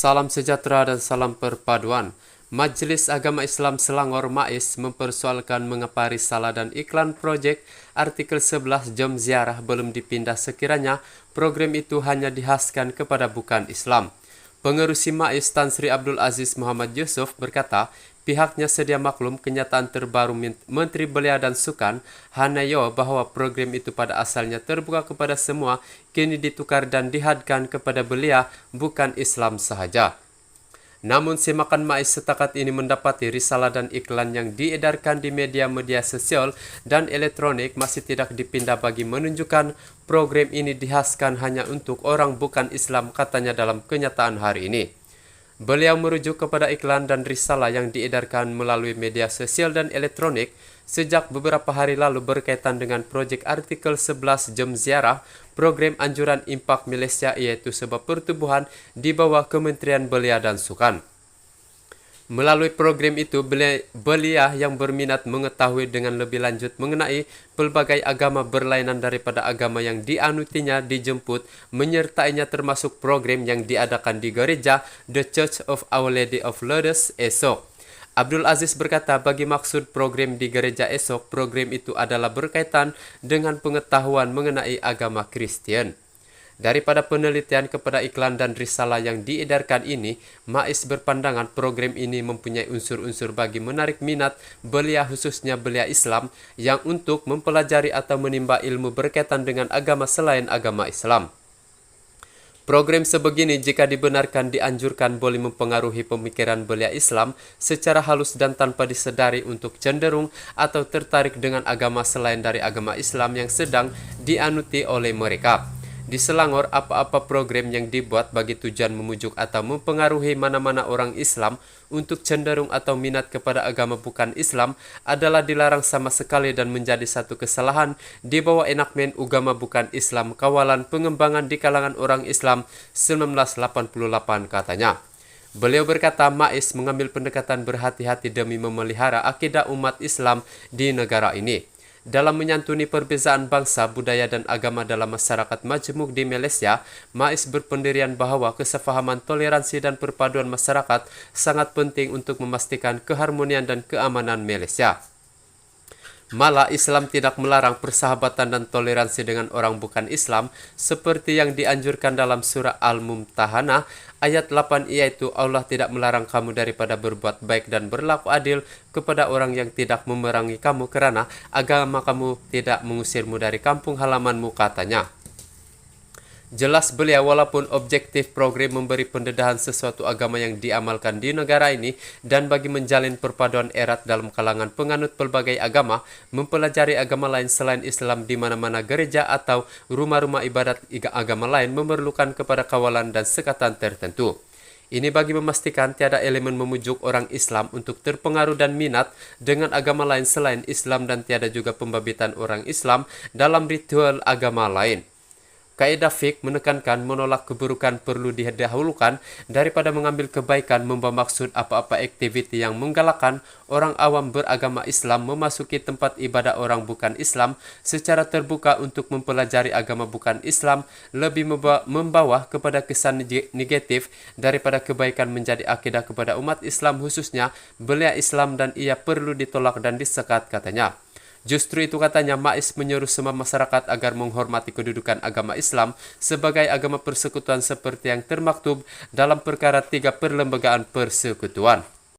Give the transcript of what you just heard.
Salam sejahtera dan salam perpaduan. Majelis Agama Islam Selangor MAIS mempersoalkan mengapa risalah dan iklan proyek artikel 11 Jom Ziarah belum dipindah sekiranya program itu hanya dihaskan kepada bukan Islam. Pengerusi MAIS Tan Sri Abdul Aziz Muhammad Yusuf berkata, pihaknya sedia maklum kenyataan terbaru Menteri Belia dan Sukan Hanayo bahwa program itu pada asalnya terbuka kepada semua, kini ditukar dan dihadkan kepada belia bukan Islam sahaja. Namun semakan MAIS setakat ini mendapati risalah dan iklan yang diedarkan di media-media sosial dan elektronik masih tidak dipindah bagi menunjukkan program ini dihaskan hanya untuk orang bukan Islam, katanya dalam kenyataan hari ini. Beliau merujuk kepada iklan dan risalah yang diedarkan melalui media sosial dan elektronik sejak beberapa hari lalu berkaitan dengan proyek artikel 11 Jom Ziarah, program anjuran impak Malaysia, yaitu sebuah pertubuhan di bawah Kementerian Belia dan Sukan. Melalui program itu, belia yang berminat mengetahui dengan lebih lanjut mengenai pelbagai agama berlainan daripada agama yang dianutinya dijemput menyertainya, termasuk program yang diadakan di gereja The Church of Our Lady of Lourdes esok. Abdul Aziz berkata, bagi maksud program di gereja esok, program itu adalah berkaitan dengan pengetahuan mengenai agama Kristen. Daripada penelitian kepada iklan dan risalah yang diedarkan ini, MAIS berpandangan program ini mempunyai unsur-unsur bagi menarik minat belia, khususnya belia Islam, yang untuk mempelajari atau menimba ilmu berkaitan dengan agama selain agama Islam. Program sebegini jika dibenarkan dianjurkan boleh mempengaruhi pemikiran belia Islam secara halus dan tanpa disedari untuk cenderung atau tertarik dengan agama selain dari agama Islam yang sedang dianuti oleh mereka. Di Selangor, apa-apa program yang dibuat bagi tujuan memujuk atau mempengaruhi mana-mana orang Islam untuk cenderung atau minat kepada agama bukan Islam adalah dilarang sama sekali dan menjadi satu kesalahan di bawah enakmen Agama Bukan Islam Kawalan Pengembangan di Kalangan Orang Islam 1988, katanya. Beliau berkata, MAIS mengambil pendekatan berhati-hati demi memelihara akidah umat Islam di negara ini. Dalam menyantuni perbezaan bangsa, budaya dan agama dalam masyarakat majemuk di Malaysia, MAIS berpendirian bahwa kesefahaman, toleransi dan perpaduan masyarakat sangat penting untuk memastikan keharmonian dan keamanan Malaysia. Malah Islam tidak melarang persahabatan dan toleransi dengan orang bukan Islam seperti yang dianjurkan dalam surah Al-Mumtahanah ayat 8, yaitu Allah tidak melarang kamu daripada berbuat baik dan berlaku adil kepada orang yang tidak memerangi kamu kerana agama kamu tidak mengusirmu dari kampung halamanmu, katanya. Jelas beliau, walaupun objektif program memberi pendedahan sesuatu agama yang diamalkan di negara ini dan bagi menjalin perpaduan erat dalam kalangan penganut pelbagai agama, mempelajari agama lain selain Islam di mana-mana gereja atau rumah-rumah ibadat agama lain memerlukan kepada kawalan dan sekatan tertentu. Ini bagi memastikan tiada elemen memujuk orang Islam untuk terpengaruh dan minat dengan agama lain selain Islam, dan tiada juga pembabitan orang Islam dalam ritual agama lain. Kaidah fiqh menekankan menolak keburukan perlu didahulukan daripada mengambil kebaikan, membawa maksud apa-apa aktiviti yang menggalakkan orang awam beragama Islam memasuki tempat ibadah orang bukan Islam secara terbuka untuk mempelajari agama bukan Islam lebih membawa kepada kesan negatif daripada kebaikan menjadi akidah kepada umat Islam, khususnya belia Islam, dan ia perlu ditolak dan disekat, katanya. Justru itu, katanya, MAIS menyuruh semua masyarakat agar menghormati kedudukan agama Islam sebagai agama persekutuan seperti yang termaktub dalam perkara 3 Perlembagaan Persekutuan.